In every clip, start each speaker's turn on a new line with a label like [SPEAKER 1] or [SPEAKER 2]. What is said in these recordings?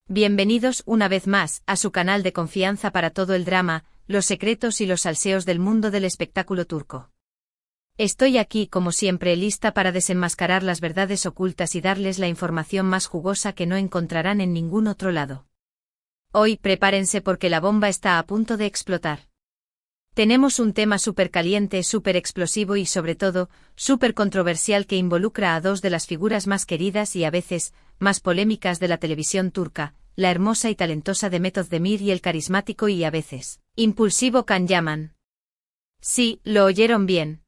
[SPEAKER 1] Bienvenidos una vez más a su canal de confianza para todo el drama, los secretos y los salseos del mundo del espectáculo turco. Estoy aquí como siempre lista para desenmascarar las verdades ocultas y darles la información más jugosa que no encontrarán en ningún otro lado. Hoy prepárense porque la bomba está a punto de explotar. Tenemos un tema súper caliente, súper explosivo y sobre todo, súper controversial que involucra a dos de las figuras más queridas y a veces, más polémicas de la televisión turca, la hermosa y talentosa Demet Özdemir y el carismático y a veces, impulsivo Can Yaman. Sí, lo oyeron bien.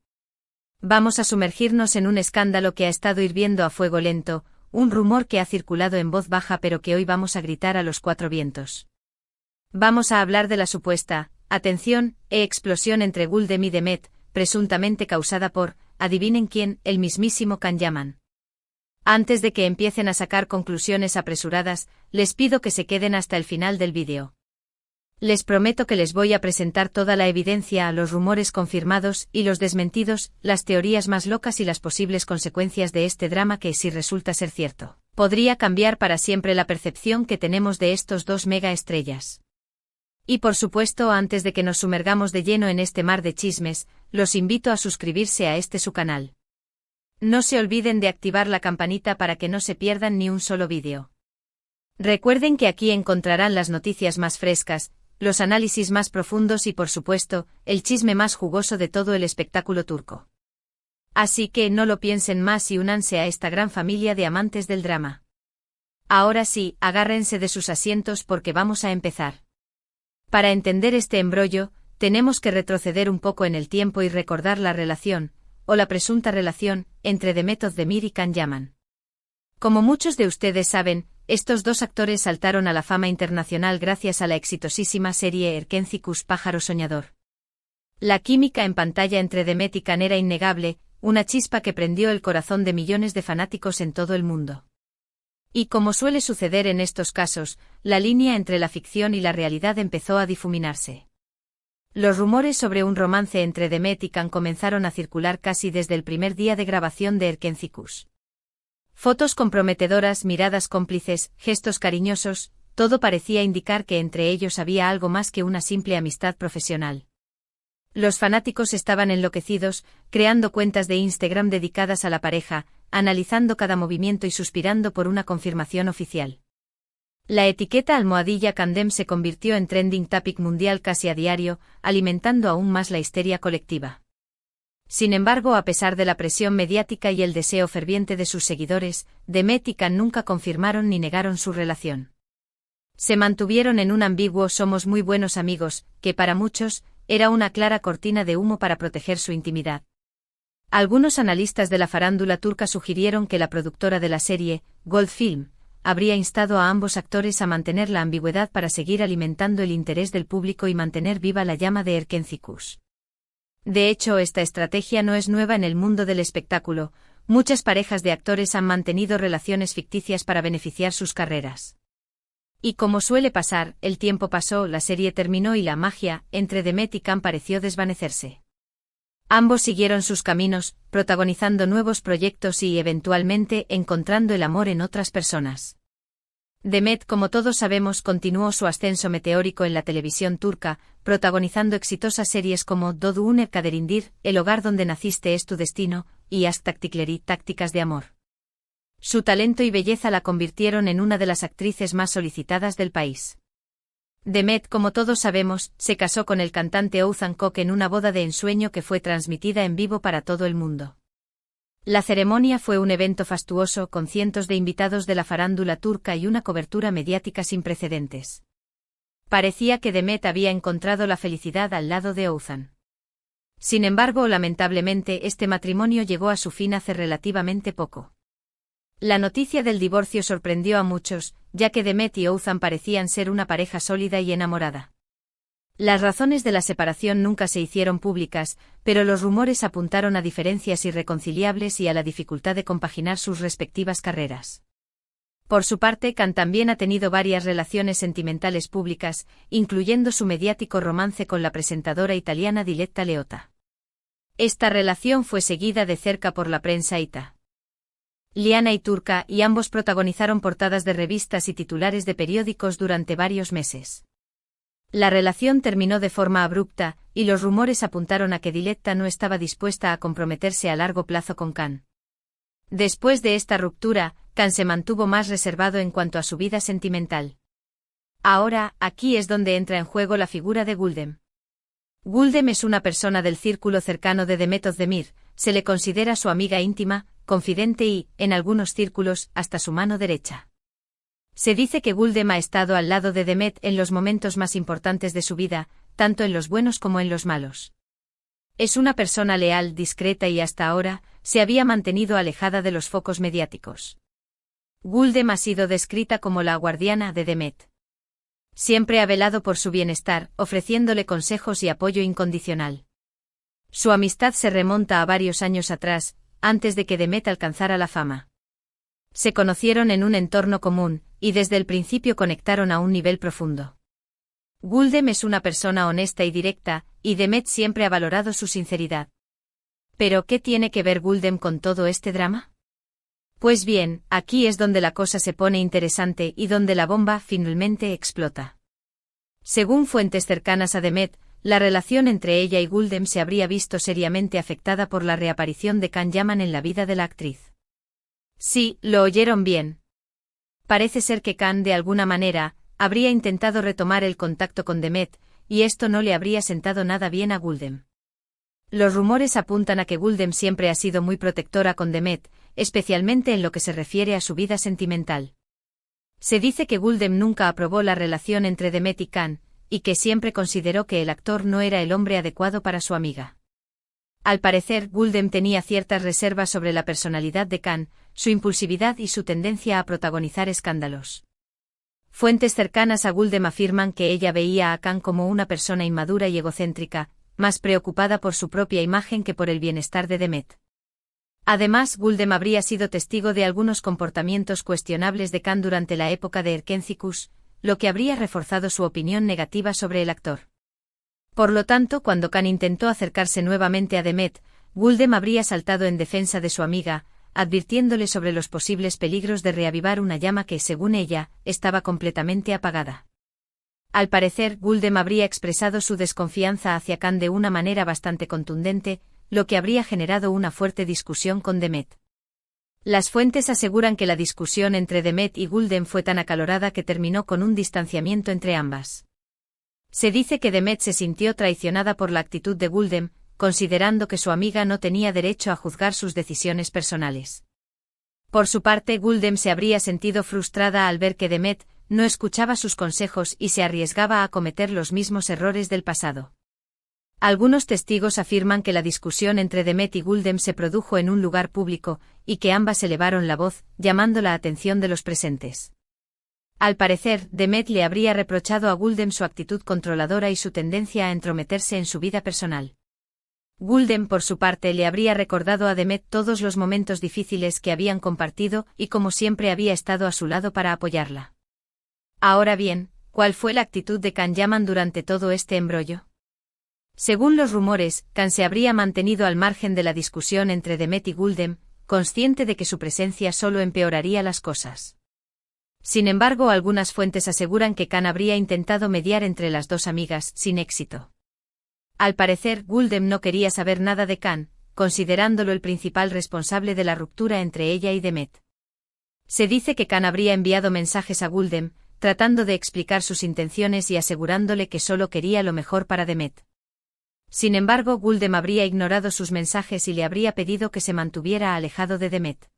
[SPEAKER 1] Vamos a sumergirnos en un escándalo que ha estado hirviendo a fuego lento, un rumor que ha circulado en voz baja pero que hoy vamos a gritar a los cuatro vientos. Vamos a hablar de la supuesta, atención, explosión entre Güldem y Demet, presuntamente causada por, adivinen quién, el mismísimo Can Yaman. Antes de que empiecen a sacar conclusiones apresuradas, les pido que se queden hasta el final del vídeo. Les prometo que les voy a presentar toda la evidencia a los rumores confirmados y los desmentidos, las teorías más locas y las posibles consecuencias de este drama que, si resulta ser cierto, podría cambiar para siempre la percepción que tenemos de estos dos mega estrellas. Y por supuesto, antes de que nos sumergamos de lleno en este mar de chismes, los invito a suscribirse a su canal. No se olviden de activar la campanita para que no se pierdan ni un solo vídeo. Recuerden que aquí encontrarán las noticias más frescas, los análisis más profundos y por supuesto, el chisme más jugoso de todo el espectáculo turco. Así que no lo piensen más y únanse a esta gran familia de amantes del drama. Ahora sí, agárrense de sus asientos porque vamos a empezar. Para entender este embrollo, tenemos que retroceder un poco en el tiempo y recordar la relación, o la presunta relación, entre Demet Özdemir y Can Yaman. Como muchos de ustedes saben, estos dos actores saltaron a la fama internacional gracias a la exitosísima serie Erkenci Kuş Pájaro Soñador. La química en pantalla entre Demet y Can era innegable, una chispa que prendió el corazón de millones de fanáticos en todo el mundo. Y como suele suceder en estos casos, la línea entre la ficción y la realidad empezó a difuminarse. Los rumores sobre un romance entre Demet y Can comenzaron a circular casi desde el primer día de grabación de Erkenci Kuş. Fotos comprometedoras, miradas cómplices, gestos cariñosos, todo parecía indicar que entre ellos había algo más que una simple amistad profesional. Los fanáticos estaban enloquecidos, creando cuentas de Instagram dedicadas a la pareja, analizando cada movimiento y suspirando por una confirmación oficial. La etiqueta #Candem se convirtió en trending topic mundial casi a diario, alimentando aún más la histeria colectiva. Sin embargo, a pesar de la presión mediática y el deseo ferviente de sus seguidores, Demet y Can nunca confirmaron ni negaron su relación. Se mantuvieron en un ambiguo "somos muy buenos amigos", que para muchos, era una clara cortina de humo para proteger su intimidad. Algunos analistas de la farándula turca sugirieron que la productora de la serie, Gold Film, habría instado a ambos actores a mantener la ambigüedad para seguir alimentando el interés del público y mantener viva la llama de Erkenci Kuş. De hecho, esta estrategia no es nueva en el mundo del espectáculo, muchas parejas de actores han mantenido relaciones ficticias para beneficiar sus carreras. Y como suele pasar, el tiempo pasó, la serie terminó y la magia entre Demet y Can pareció desvanecerse. Ambos siguieron sus caminos, protagonizando nuevos proyectos y, eventualmente, encontrando el amor en otras personas. Demet, como todos sabemos, continuó su ascenso meteórico en la televisión turca, protagonizando exitosas series como Doğduğun Kaderindir, El hogar donde naciste es tu destino, y Aşk Taktikleri, Tácticas de amor. Su talento y belleza la convirtieron en una de las actrices más solicitadas del país. Demet, como todos sabemos, se casó con el cantante Oğuzhan Koç en una boda de ensueño que fue transmitida en vivo para todo el mundo. La ceremonia fue un evento fastuoso con cientos de invitados de la farándula turca y una cobertura mediática sin precedentes. Parecía que Demet había encontrado la felicidad al lado de Oğuzhan. Sin embargo, lamentablemente, este matrimonio llegó a su fin hace relativamente poco. La noticia del divorcio sorprendió a muchos, ya que Demet y Oğuzhan parecían ser una pareja sólida y enamorada. Las razones de la separación nunca se hicieron públicas, pero los rumores apuntaron a diferencias irreconciliables y a la dificultad de compaginar sus respectivas carreras. Por su parte, Can también ha tenido varias relaciones sentimentales públicas, incluyendo su mediático romance con la presentadora italiana Diletta Leotta. Esta relación fue seguida de cerca por la prensa ita. Liana y Turca, y ambos protagonizaron portadas de revistas y titulares de periódicos durante varios meses. La relación terminó de forma abrupta, y los rumores apuntaron a que Diletta no estaba dispuesta a comprometerse a largo plazo con Can. Después de esta ruptura, Can se mantuvo más reservado en cuanto a su vida sentimental. Ahora, aquí es donde entra en juego la figura de Guldem. Guldem es una persona del círculo cercano de Demet Özdemir, se le considera su amiga íntima, confidente y, en algunos círculos, hasta su mano derecha. Se dice que Guldem ha estado al lado de Demet en los momentos más importantes de su vida, tanto en los buenos como en los malos. Es una persona leal, discreta y hasta ahora, se había mantenido alejada de los focos mediáticos. Guldem ha sido descrita como la guardiana de Demet. Siempre ha velado por su bienestar, ofreciéndole consejos y apoyo incondicional. Su amistad se remonta a varios años atrás, antes de que Demet alcanzara la fama. Se conocieron en un entorno común, y desde el principio conectaron a un nivel profundo. Guldem es una persona honesta y directa, y Demet siempre ha valorado su sinceridad. ¿Pero qué tiene que ver Guldem con todo este drama? Pues bien, aquí es donde la cosa se pone interesante y donde la bomba finalmente explota. Según fuentes cercanas a Demet, la relación entre ella y Guldem se habría visto seriamente afectada por la reaparición de Can Yaman en la vida de la actriz. Sí, lo oyeron bien. Parece ser que Can, de alguna manera, habría intentado retomar el contacto con Demet, y esto no le habría sentado nada bien a Guldem. Los rumores apuntan a que Guldem siempre ha sido muy protectora con Demet, especialmente en lo que se refiere a su vida sentimental. Se dice que Guldem nunca aprobó la relación entre Demet y Can, y que siempre consideró que el actor no era el hombre adecuado para su amiga. Al parecer, Guldem tenía ciertas reservas sobre la personalidad de Can, su impulsividad y su tendencia a protagonizar escándalos. Fuentes cercanas a Guldem afirman que ella veía a Can como una persona inmadura y egocéntrica, más preocupada por su propia imagen que por el bienestar de Demet. Además, Guldem habría sido testigo de algunos comportamientos cuestionables de Can durante la época de Erkencikus, lo que habría reforzado su opinión negativa sobre el actor. Por lo tanto, cuando Can intentó acercarse nuevamente a Demet, Guldem habría saltado en defensa de su amiga, advirtiéndole sobre los posibles peligros de reavivar una llama que, según ella, estaba completamente apagada. Al parecer, Guldem habría expresado su desconfianza hacia Can de una manera bastante contundente, lo que habría generado una fuerte discusión con Demet. Las fuentes aseguran que la discusión entre Demet y Guldem fue tan acalorada que terminó con un distanciamiento entre ambas. Se dice que Demet se sintió traicionada por la actitud de Guldem, considerando que su amiga no tenía derecho a juzgar sus decisiones personales. Por su parte, Guldem se habría sentido frustrada al ver que Demet no escuchaba sus consejos y se arriesgaba a cometer los mismos errores del pasado. Algunos testigos afirman que la discusión entre Demet y Guldem se produjo en un lugar público, y que ambas elevaron la voz, llamando la atención de los presentes. Al parecer, Demet le habría reprochado a Guldem su actitud controladora y su tendencia a entrometerse en su vida personal. Guldem, por su parte, le habría recordado a Demet todos los momentos difíciles que habían compartido y como siempre había estado a su lado para apoyarla. Ahora bien, ¿cuál fue la actitud de Can Yaman durante todo este embrollo? Según los rumores, Can se habría mantenido al margen de la discusión entre Demet y Guldem, consciente de que su presencia solo empeoraría las cosas. Sin embargo, algunas fuentes aseguran que Can habría intentado mediar entre las dos amigas, sin éxito. Al parecer, Guldem no quería saber nada de Can, considerándolo el principal responsable de la ruptura entre ella y Demet. Se dice que Can habría enviado mensajes a Guldem, tratando de explicar sus intenciones y asegurándole que solo quería lo mejor para Demet. Sin embargo, Guldem habría ignorado sus mensajes y le habría pedido que se mantuviera alejado de Demet.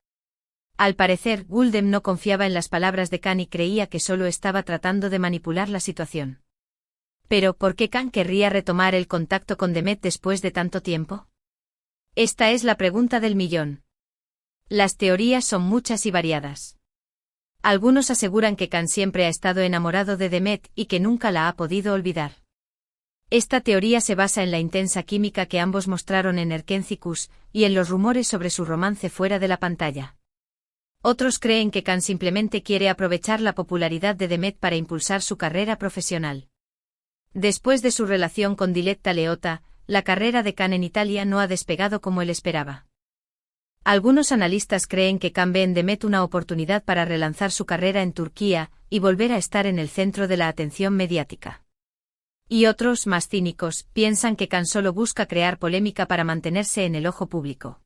[SPEAKER 1] Al parecer, Guldem no confiaba en las palabras de Can y creía que solo estaba tratando de manipular la situación. Pero, ¿por qué Can querría retomar el contacto con Demet después de tanto tiempo? Esta es la pregunta del millón. Las teorías son muchas y variadas. Algunos aseguran que Can siempre ha estado enamorado de Demet y que nunca la ha podido olvidar. Esta teoría se basa en la intensa química que ambos mostraron en Erkencikus y en los rumores sobre su romance fuera de la pantalla. Otros creen que Can simplemente quiere aprovechar la popularidad de Demet para impulsar su carrera profesional. Después de su relación con Diletta Leotta, la carrera de Can en Italia no ha despegado como él esperaba. Algunos analistas creen que Can ve en Demet una oportunidad para relanzar su carrera en Turquía y volver a estar en el centro de la atención mediática. Y otros, más cínicos, piensan que Can solo busca crear polémica para mantenerse en el ojo público.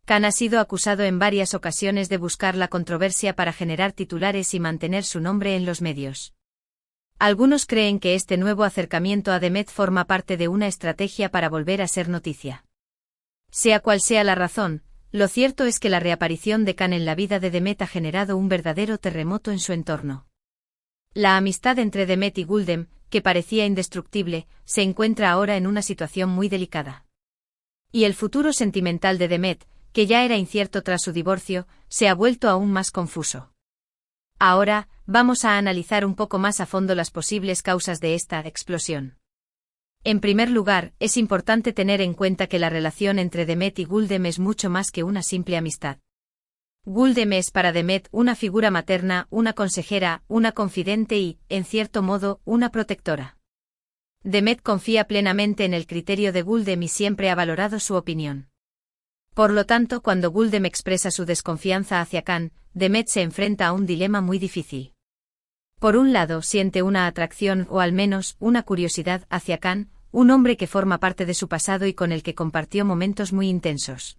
[SPEAKER 1] Can ha sido acusado en varias ocasiones de buscar la controversia para generar titulares y mantener su nombre en los medios. Algunos creen que este nuevo acercamiento a Demet forma parte de una estrategia para volver a ser noticia. Sea cual sea la razón, lo cierto es que la reaparición de Can en la vida de Demet ha generado un verdadero terremoto en su entorno. La amistad entre Demet y Güldem, que parecía indestructible, se encuentra ahora en una situación muy delicada. Y el futuro sentimental de Demet, que ya era incierto tras su divorcio, se ha vuelto aún más confuso. Ahora, vamos a analizar un poco más a fondo las posibles causas de esta explosión. En primer lugar, es importante tener en cuenta que la relación entre Demet y Güldem es mucho más que una simple amistad. Güldem es para Demet una figura materna, una consejera, una confidente y, en cierto modo, una protectora. Demet confía plenamente en el criterio de Güldem y siempre ha valorado su opinión. Por lo tanto, cuando Güldem expresa su desconfianza hacia Can, Demet se enfrenta a un dilema muy difícil. Por un lado, siente una atracción o al menos una curiosidad hacia Can, un hombre que forma parte de su pasado y con el que compartió momentos muy intensos.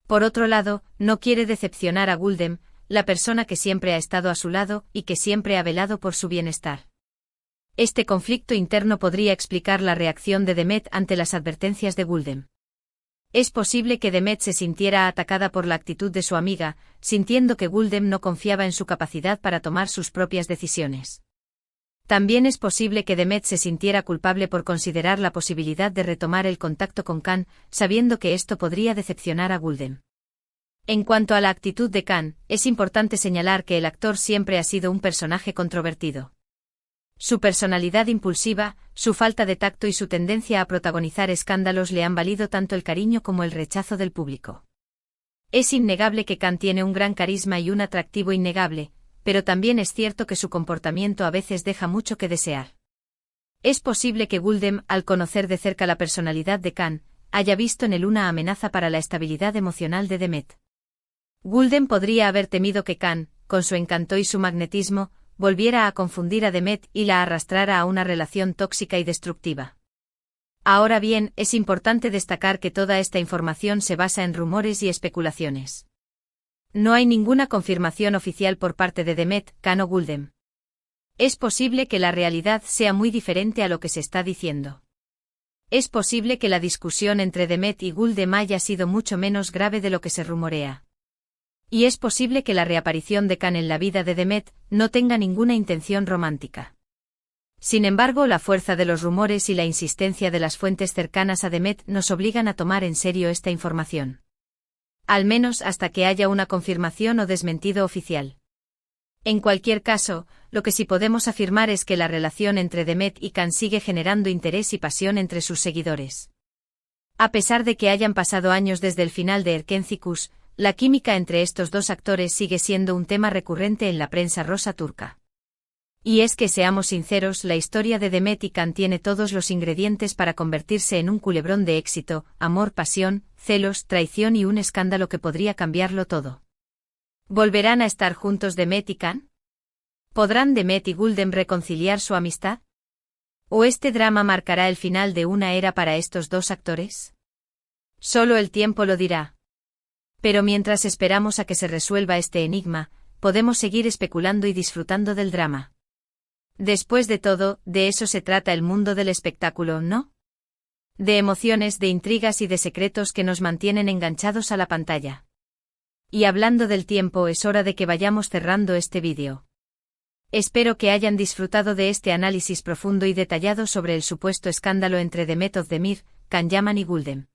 [SPEAKER 1] Por otro lado, no quiere decepcionar a Güldem, la persona que siempre ha estado a su lado y que siempre ha velado por su bienestar. Este conflicto interno podría explicar la reacción de Demet ante las advertencias de Güldem. Es posible que Demet se sintiera atacada por la actitud de su amiga, sintiendo que Güldem no confiaba en su capacidad para tomar sus propias decisiones. También es posible que Demet se sintiera culpable por considerar la posibilidad de retomar el contacto con Can, sabiendo que esto podría decepcionar a Güldem. En cuanto a la actitud de Can, es importante señalar que el actor siempre ha sido un personaje controvertido. Su personalidad impulsiva, su falta de tacto y su tendencia a protagonizar escándalos le han valido tanto el cariño como el rechazo del público. Es innegable que Can tiene un gran carisma y un atractivo innegable, pero también es cierto que su comportamiento a veces deja mucho que desear. Es posible que Güldem, al conocer de cerca la personalidad de Can, haya visto en él una amenaza para la estabilidad emocional de Demet. Güldem podría haber temido que Can, con su encanto y su magnetismo, volviera a confundir a Demet y la arrastrara a una relación tóxica y destructiva. Ahora bien, es importante destacar que toda esta información se basa en rumores y especulaciones. No hay ninguna confirmación oficial por parte de Demet, Can o Güldem. Es posible que la realidad sea muy diferente a lo que se está diciendo. Es posible que la discusión entre Demet y Güldem haya sido mucho menos grave de lo que se rumorea. Y es posible que la reaparición de Can en la vida de Demet no tenga ninguna intención romántica. Sin embargo, la fuerza de los rumores y la insistencia de las fuentes cercanas a Demet nos obligan a tomar en serio esta información. Al menos hasta que haya una confirmación o desmentido oficial. En cualquier caso, lo que sí podemos afirmar es que la relación entre Demet y Can sigue generando interés y pasión entre sus seguidores. A pesar de que hayan pasado años desde el final de Erkenci, la química entre estos dos actores sigue siendo un tema recurrente en la prensa rosa turca. Y es que seamos sinceros, la historia de Demet y Can tiene todos los ingredientes para convertirse en un culebrón de éxito, amor, pasión, celos, traición y un escándalo que podría cambiarlo todo. ¿Volverán a estar juntos Demet y Can? ¿Podrán Demet y Güldem reconciliar su amistad? ¿O este drama marcará el final de una era para estos dos actores? Solo el tiempo lo dirá. Pero mientras esperamos a que se resuelva este enigma, podemos seguir especulando y disfrutando del drama. Después de todo, de eso se trata el mundo del espectáculo, ¿no? De emociones, de intrigas y de secretos que nos mantienen enganchados a la pantalla. Y hablando del tiempo, es hora de que vayamos cerrando este vídeo. Espero que hayan disfrutado de este análisis profundo y detallado sobre el supuesto escándalo entre Demet Özdemir, Can Yaman y Güldem.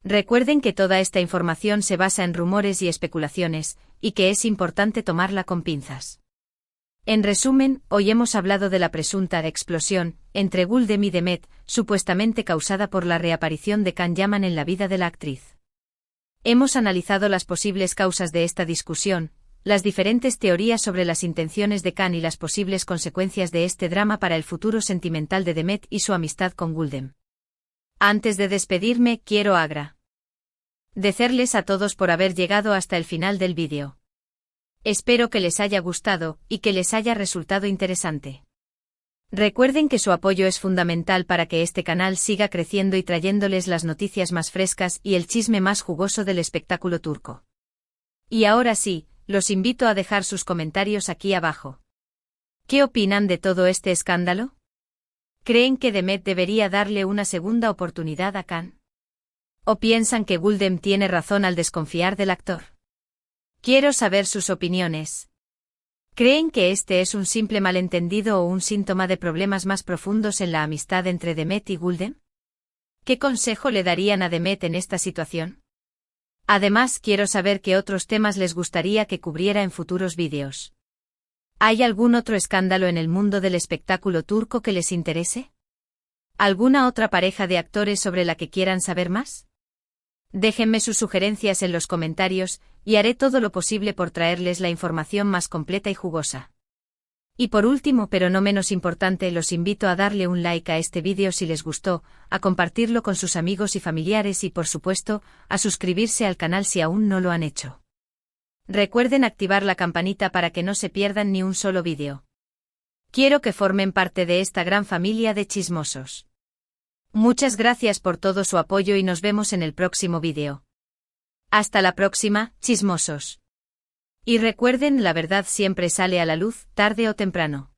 [SPEAKER 1] Recuerden que toda esta información se basa en rumores y especulaciones, y que es importante tomarla con pinzas. En resumen, hoy hemos hablado de la presunta explosión entre Güldem y Demet, supuestamente causada por la reaparición de Can Yaman en la vida de la actriz. Hemos analizado las posibles causas de esta discusión, las diferentes teorías sobre las intenciones de Can y las posibles consecuencias de este drama para el futuro sentimental de Demet y su amistad con Güldem. Antes de despedirme, quiero Agradecerles a todos por haber llegado hasta el final del vídeo. Espero que les haya gustado y que les haya resultado interesante. Recuerden que su apoyo es fundamental para que este canal siga creciendo y trayéndoles las noticias más frescas y el chisme más jugoso del espectáculo turco. Y ahora sí, los invito a dejar sus comentarios aquí abajo. ¿Qué opinan de todo este escándalo? ¿Creen que Demet debería darle una segunda oportunidad a Can? ¿O piensan que Güldem tiene razón al desconfiar del actor? Quiero saber sus opiniones. ¿Creen que este es un simple malentendido o un síntoma de problemas más profundos en la amistad entre Demet y Güldem? ¿Qué consejo le darían a Demet en esta situación? Además, quiero saber qué otros temas les gustaría que cubriera en futuros vídeos. ¿Hay algún otro escándalo en el mundo del espectáculo turco que les interese? ¿Alguna otra pareja de actores sobre la que quieran saber más? Déjenme sus sugerencias en los comentarios, y haré todo lo posible por traerles la información más completa y jugosa. Y por último, pero no menos importante, los invito a darle un like a este vídeo si les gustó, a compartirlo con sus amigos y familiares y por supuesto, a suscribirse al canal si aún no lo han hecho. Recuerden activar la campanita para que no se pierdan ni un solo vídeo. Quiero que formen parte de esta gran familia de chismosos. Muchas gracias por todo su apoyo y nos vemos en el próximo vídeo. Hasta la próxima, chismosos. Y recuerden, la verdad siempre sale a la luz, tarde o temprano.